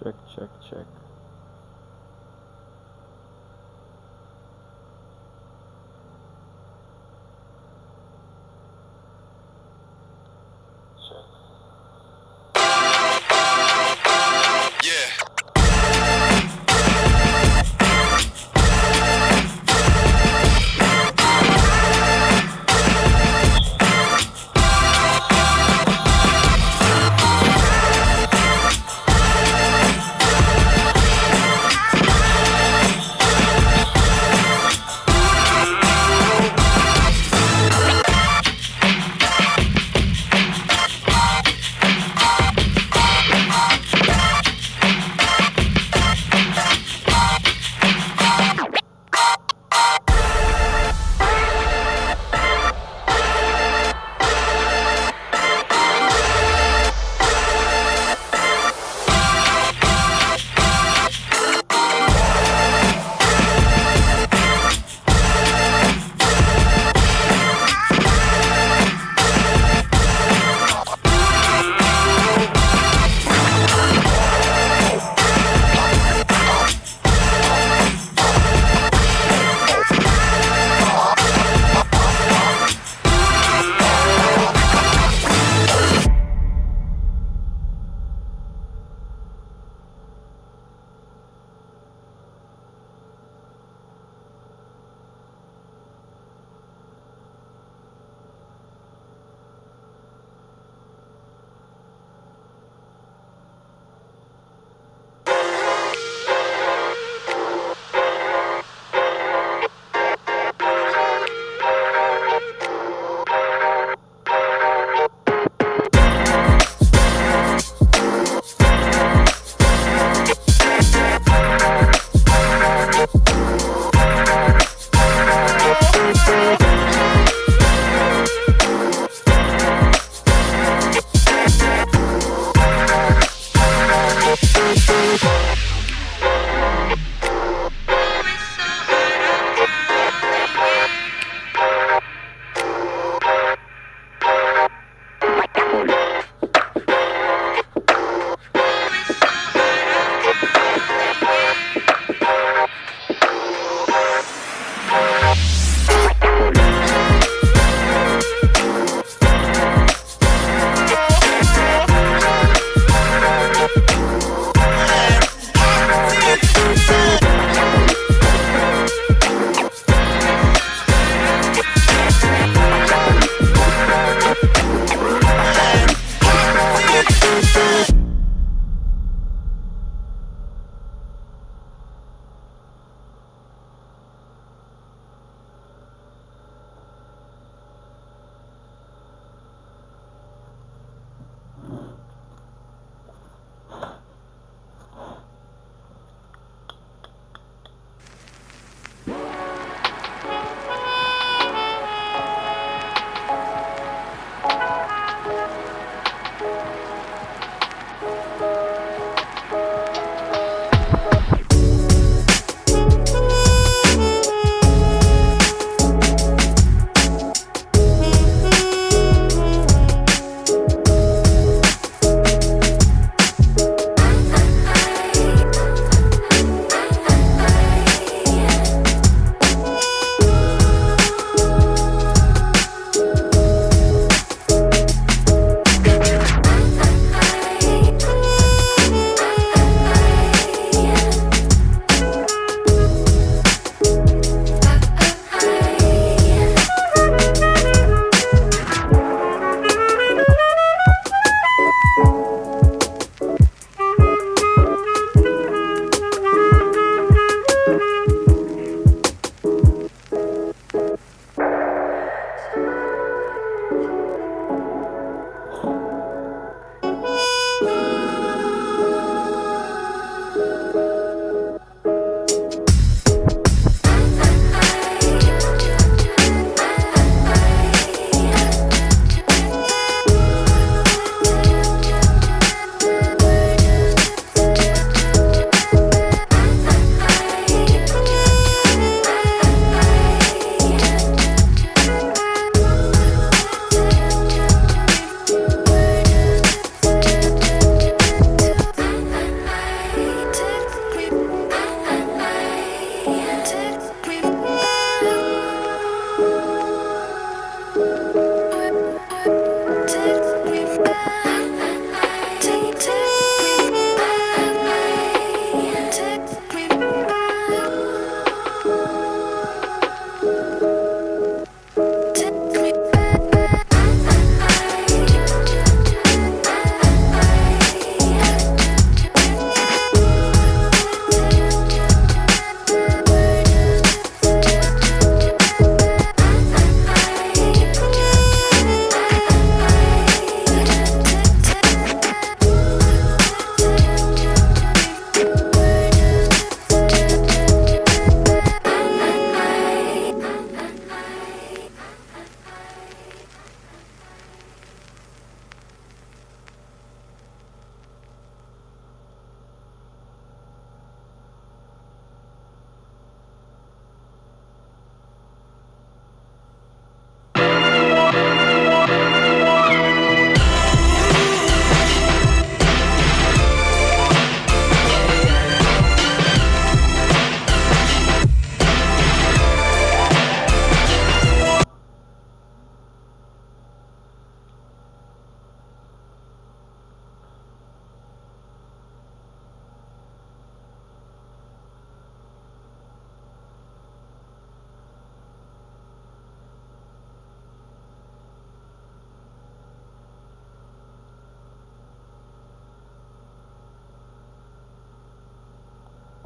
Check, check, check.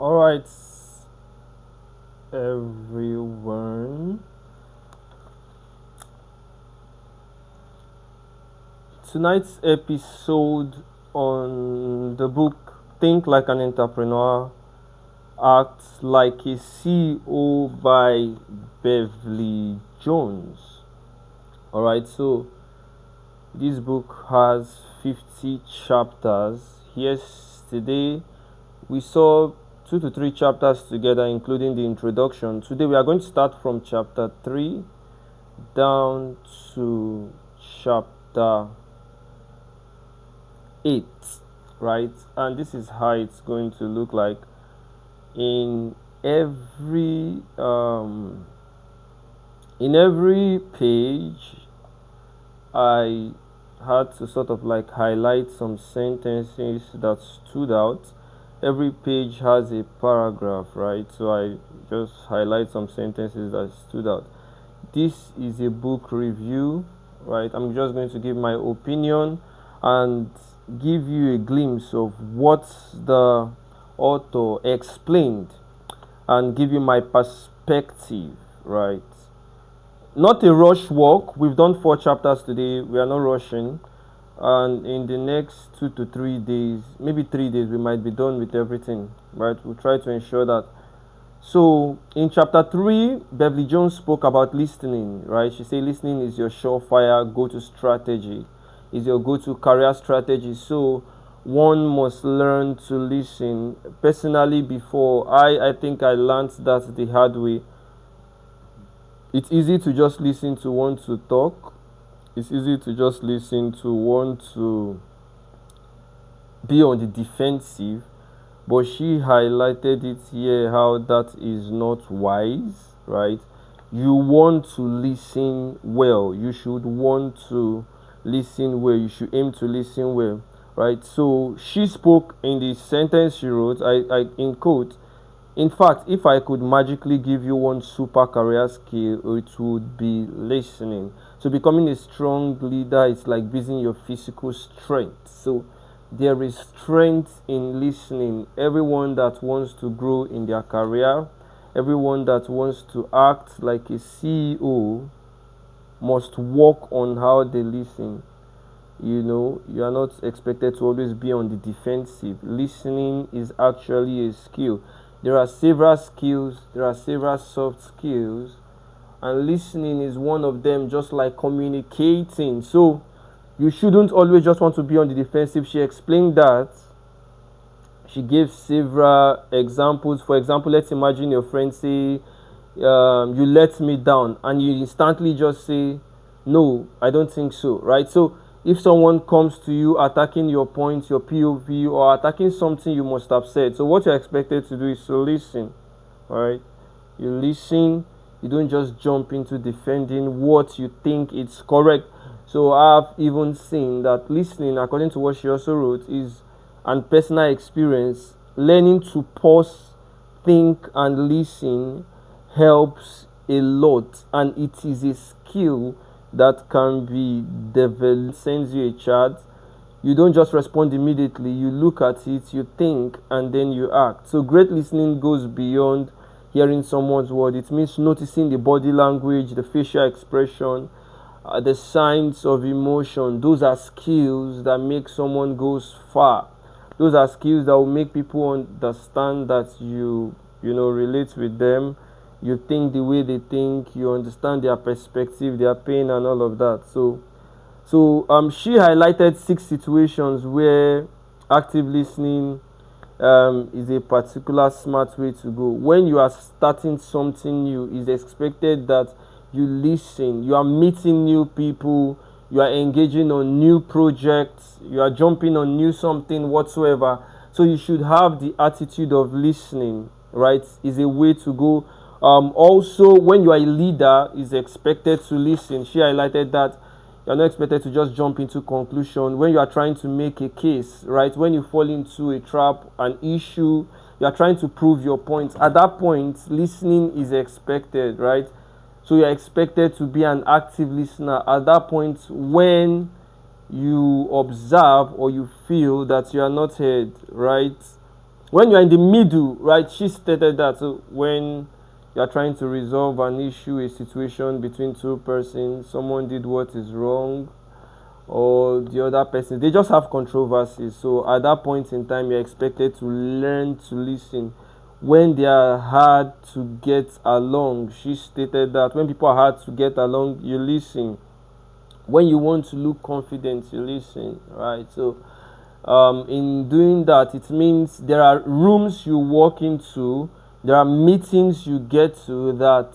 All right, everyone. Tonight's episode on the book Think Like an Entrepreneur, Act Like a CEO by Beverly Jones. All right, so this book has 50 chapters. Yesterday we saw 2 to 3 chapters together, including the introduction. Today we are going to start from chapter 3 down to chapter 8, right? And this is how it's going to look like. In every page, I had to sort of like highlight some sentences that stood out. Every page has a paragraph, right? So I just highlight some sentences that stood out. This is a book review, right? I'm just going to give my opinion and give you a glimpse of what the author explained and give you my perspective, right? Not a rush walk. We've done 4 chapters today. We are not rushing. And in the next 2 to 3 days, maybe 3 days, we might be done with everything, right? We'll try to ensure that. So in chapter 3, Beverly Jones spoke about listening, right? She said listening is your surefire go-to strategy, is your go-to career strategy. So one must learn to listen. Personally, before I think I learned that the hard way. It's easy to just listen to want to talk. It's easy to just listen to want to be on the defensive. But she highlighted it here how that is not wise, right? You want to listen well. You should want to listen well. You should aim to listen well, right? So she spoke in the sentence she wrote, I in quote, in fact, if I could magically give you one super career skill, it would be listening. So becoming a strong leader is like building your physical strength. So there is strength in listening. Everyone that wants to grow in their career, everyone that wants to act like a CEO must work on how they listen. You are not expected to always be on the defensive. Listening is actually a skill. There are several skills, there are several soft skills, and listening is one of them, just like communicating. So you shouldn't always just want to be on the defensive. She explained that. She gave several examples. For example, let's imagine your friend say, you let me down, and you instantly just say, no, I don't think so, right? So if someone comes to you attacking your point, your POV, or attacking something you must have said, so what you're expected to do is to listen, all right? You listen. You don't just jump into defending what you think is correct. So I've even seen that listening, according to what she also wrote, is and personal experience. Learning to pause, think, and listen helps a lot, and it is a skill that can be developed. Sends you a chart. You don't just respond immediately. You look at it, you think, and then you act. So great listening goes beyond hearing someone's word. It means noticing the body language, the facial expression, the signs of emotion. Those are skills that make someone goes far. Those are skills that will make people understand that you relate with them. You think the way they think. You understand their perspective, their pain, and all of that. So she highlighted 6 situations where active listening is a particular smart way to go. When you are starting something new, it's expected that you listen. You are meeting new people. You are engaging on new projects. You are jumping on new something whatsoever. So you should have the attitude of listening, right? Is a way to go. Also, when you are a leader, is expected to listen. She highlighted that you're not expected to just jump into conclusion when you are trying to make a case, right? When you fall into a trap, an issue, you are trying to prove your point. At that point, listening is expected, right? So you're expected to be an active listener at that point when you observe or you feel that you are not heard, right? when you're in the middle, right? She stated that, so when you're trying to resolve an issue, a situation between two persons, someone did what is wrong, or the other person, they just have controversies. So at that point in time, you're expected to learn to listen. When they are hard to get along, she stated that when people are hard to get along, you listen. When you want to look confident, you listen, right? So in doing that, it means there are rooms you walk into, there are meetings you get to that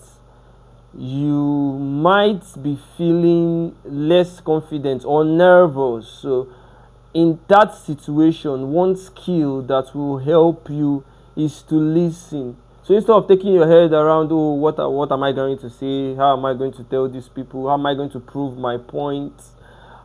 you might be feeling less confident or nervous. So in that situation, one skill that will help you is to listen. So instead of taking your head around, oh, what am I going to say, how am I going to tell these people, how am I going to prove my point,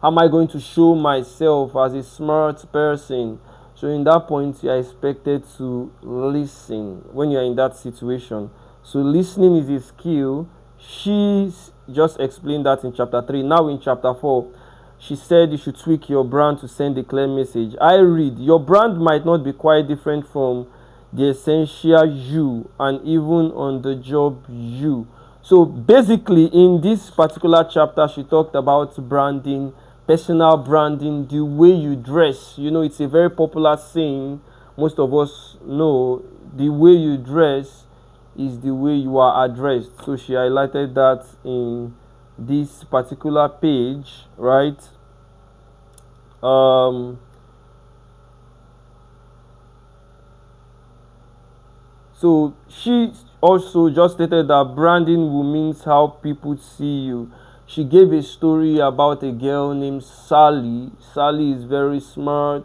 how am I going to show myself as a smart person. So in that point, you are expected to listen when you are in that situation. So listening is a skill. She just explained that in chapter 3. Now in chapter 4, she said you should tweak your brand to send a clear message. I read, your brand might not be quite different from the essential you and even on the job you. So basically in this particular chapter, she talked about branding, personal branding, the way you dress. You know, it's a very popular saying, most of us know, the way you dress is the way you are addressed. So she highlighted that in this particular page, right? So she also just stated that branding will means how people see you. She gave a story about a girl named Sally. Sally is very smart.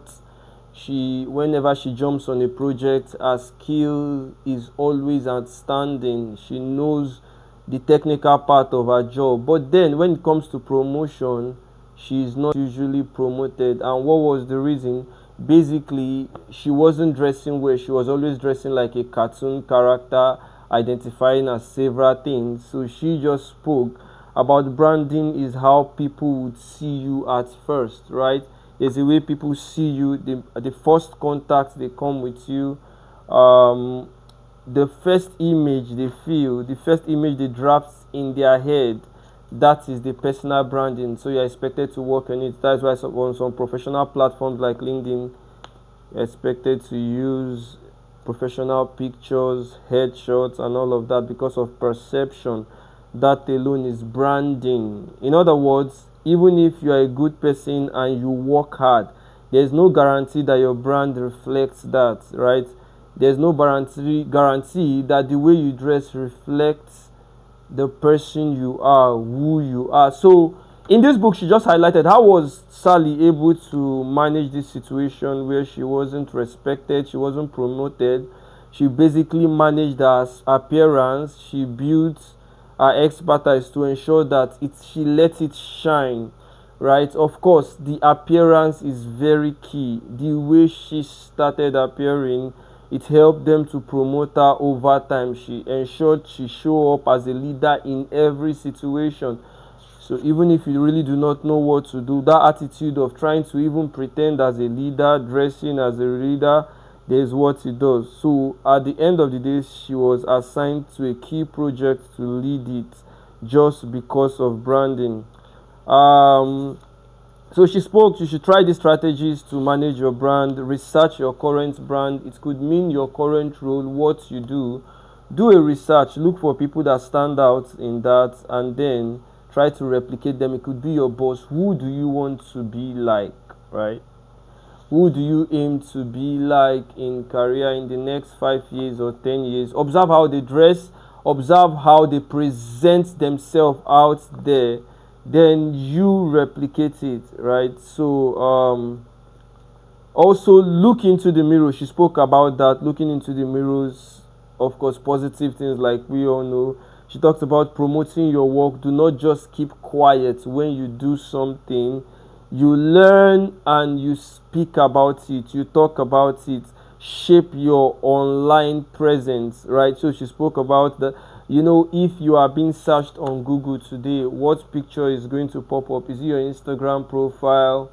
Whenever she jumps on a project, her skill is always outstanding. She knows the technical part of her job. But then when it comes to promotion, she is not usually promoted. And what was the reason? Basically, she wasn't dressing well. She was always dressing like a cartoon character, identifying as several things. So she just spoke about branding is how people would see you at first, right? There's a way people see you, the first contact they come with you, the first image they feel, the first image they draft in their head, that is the personal branding. So you're expected to work on it. That's why on some professional platforms like LinkedIn, you're expected to use professional pictures, headshots, and all of that because of perception. That alone is branding. In other words, even if you are a good person and you work hard, there's no guarantee that your brand reflects that, right? There's no guarantee that the way you dress reflects the person you are, who you are. So in this book, she just highlighted how was Sally able to manage this situation where she wasn't respected, she wasn't promoted. She basically managed her appearance. She built her expertise to ensure that she lets it shine, right? Of course, the appearance is very key. The way she started appearing, it helped them to promote her over time. She ensured she show up as a leader in every situation. So even if you really do not know what to do, that attitude of trying to even pretend as a leader, dressing as a leader, there's what it does. So at the end of the day, she was assigned to a key project to lead it just because of branding. So she spoke, you should try these strategies to manage your brand, research your current brand. It could mean your current role, what you do. Do a research, look for people that stand out in that, and then try to replicate them. It could be your boss. Who do you want to be like, right? Who do you aim to be like in career in the next 5 years or 10 years? Observe how they dress, observe how they present themselves out there, then you replicate it, right? So also look into the mirror. She spoke about that, looking into the mirrors, of course, positive things like we all know. She talked about promoting your work. Do not just keep quiet when you do something. You learn and you speak about it, you talk about it, shape your online presence, right? So she spoke about the, if you are being searched on Google today, what picture is going to pop up? Is it your Instagram profile?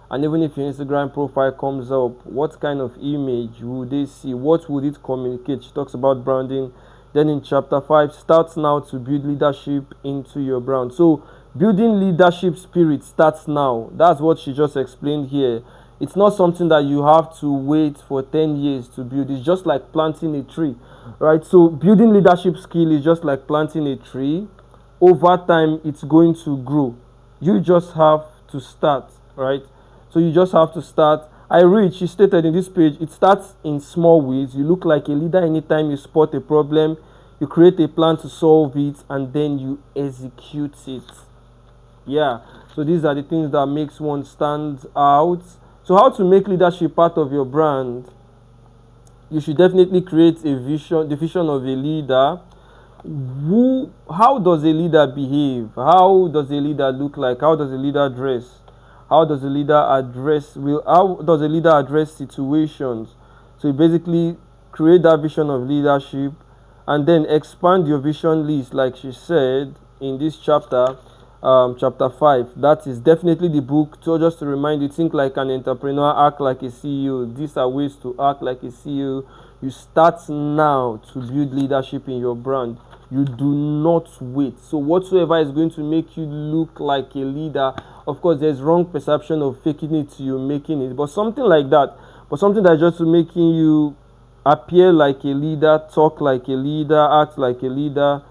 And even if your Instagram profile comes up, what kind of image would they see? What would it communicate? She talks about branding. Then in chapter 5, starts now to build leadership into your brand. So building leadership spirit starts now. That's what she just explained here. It's not something that you have to wait for 10 years to build. It's just like planting a tree, right? So building leadership skill is just like planting a tree. Over time, it's going to grow. You just have to start, right? So you just have to start. I read, she stated in this page, it starts in small ways. You look like a leader anytime you spot a problem, you create a plan to solve it, and then you execute it. Yeah, so these are the things that makes one stand out. So how to make leadership part of your brand? You should definitely create a vision, the vision of a leader. How does a leader behave? How does a leader look like? How does a leader dress? How does a leader how does a leader address situations? So you basically create that vision of leadership and then expand your vision list, like she said in this chapter, chapter 5. That is definitely the book. So just to remind you, think like an entrepreneur, act like a CEO. These are ways to act like a CEO. You start now to build leadership in your brand. You do not wait. So whatsoever is going to make you look like a leader, of course there's wrong perception of faking it to you making it, but something like that, but something that's just making you appear like a leader, talk like a leader, act like a leader,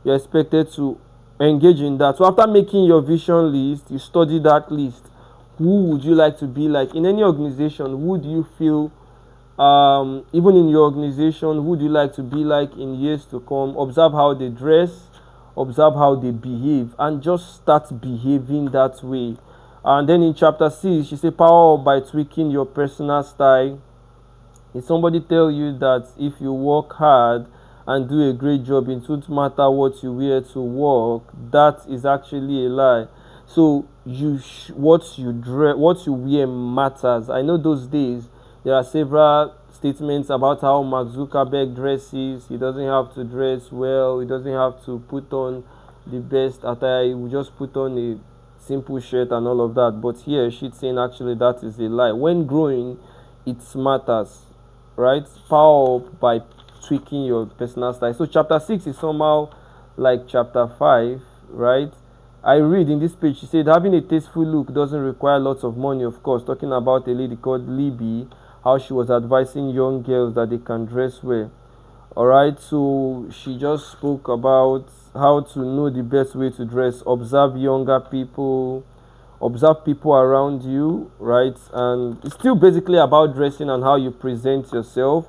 you're expected to engage in that. So after making your vision list, you study that list. Who would you like to be like in any organization? Who do you feel, even in your organization, who do you like to be like in years to come? Observe how they dress, observe how they behave, and just start behaving that way. And then in chapter 6, she said, power up by tweaking your personal style. If somebody tell you that if you work hard and do a great job, it won't matter what you wear to work, that is actually a lie. So what you wear matters. I know those days there are several statements about how Mark Zuckerberg dresses. He doesn't have to dress well. He doesn't have to put on the best attire. He will just put on a simple shirt and all of that. But here she's saying actually that is a lie. When growing, it matters, right? Power up by tweaking your personal style. So chapter 6 is somehow like chapter 5, right? I read in this page, she said, having a tasteful look doesn't require lots of money, of course. Talking about a lady called Libby, how she was advising young girls that they can dress well. Alright, so she just spoke about how to know the best way to dress. Observe younger people, observe people around you, right? And it's still basically about dressing and how you present yourself.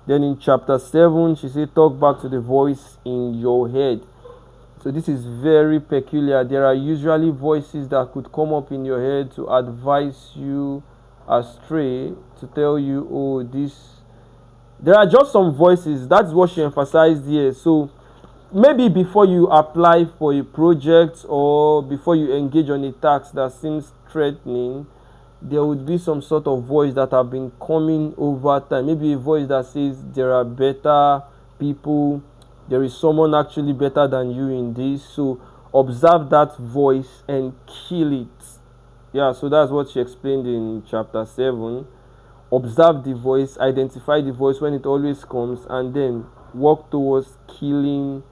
Then in chapter 7, she said, talk back to the voice in your head. So this is very peculiar. There are usually voices that could come up in your head to advise you astray, to tell you, oh, this. There are just some voices. That's what she emphasized here. So maybe before you apply for a project or before you engage on a task that seems threatening, there would be some sort of voice that have been coming over time. Maybe a voice that says there are better people, there is someone actually better than you in this. So observe that voice and kill it. Yeah, so that's what she explained in chapter 7. Observe the voice, identify the voice when it always comes, and then work towards killing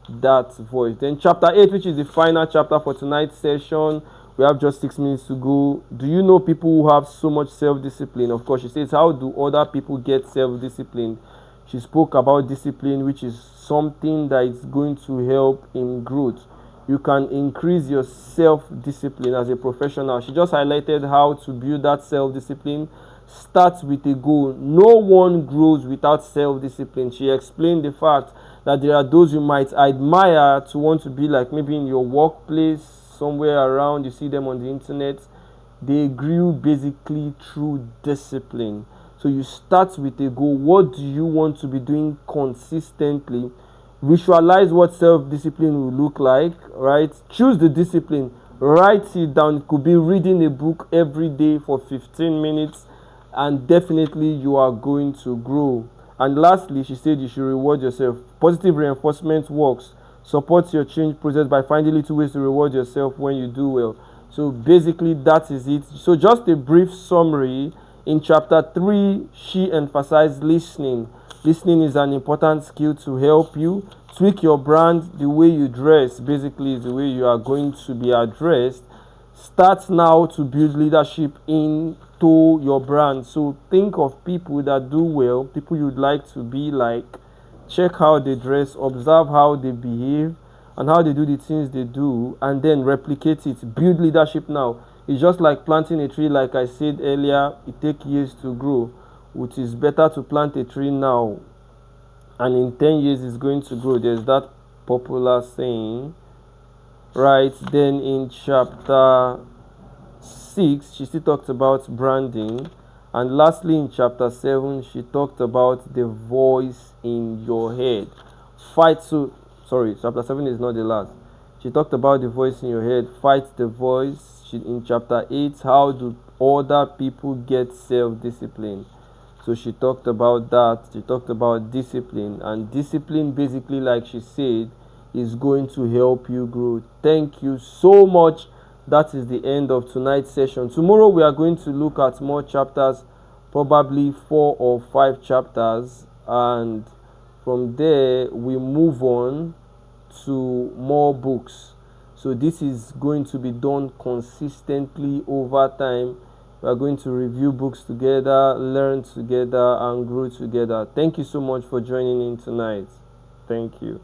that voice. Then chapter 8, which is the final chapter for tonight's session, we have just 6 minutes to go. Do you know people who have so much self-discipline? Of course, she says, how do other people get self-discipline? She spoke about discipline, which is something that is going to help in growth. You can increase your self-discipline as a professional. She just highlighted how to build that self-discipline. Start with a goal. No one grows without self-discipline. She explained the fact that there are those you might admire to want to be like, maybe in your workplace, somewhere around, you see them on the internet. They grew basically through discipline. So you start with a goal. What do you want to be doing consistently? Visualize what self-discipline will look like, right? Choose the discipline. Write it down. It could be reading a book every day for 15 minutes, and definitely you are going to grow. And lastly, she said you should reward yourself. Positive reinforcement works. Support your change process by finding little ways to reward yourself when you do well. So basically that is it. So just a brief summary. In chapter 3, she emphasized listening. Listening is an important skill to help you tweak your brand. The way you dress basically is the way you are going to be addressed. Start now to build leadership into your brand. So think of people that do well, people you'd like to be like. Check how they dress, observe how they behave, and how they do the things they do, and then replicate it. Build leadership now. It's just like planting a tree. Like I said earlier, it takes years to grow, which is better to plant a tree now, and in 10 years it's going to grow. There's that popular saying, right? Then in chapter 6, she still talked about branding. And lastly, in chapter 7, she talked about the voice in your head. Fight so sorry, chapter 7 is not the last. She talked about the voice in your head. Fight the voice. In chapter 8, how do other people get self-discipline? So she talked about that. She talked about discipline. And discipline, basically, like she said, is going to help you grow. Thank you so much. That is the end of tonight's session. Tomorrow we are going to look at more chapters, probably 4 or 5 chapters, and from there we move on to more books. So this is going to be done consistently over time. We are going to review books together, learn together, and grow together. Thank you so much for joining in tonight. Thank you.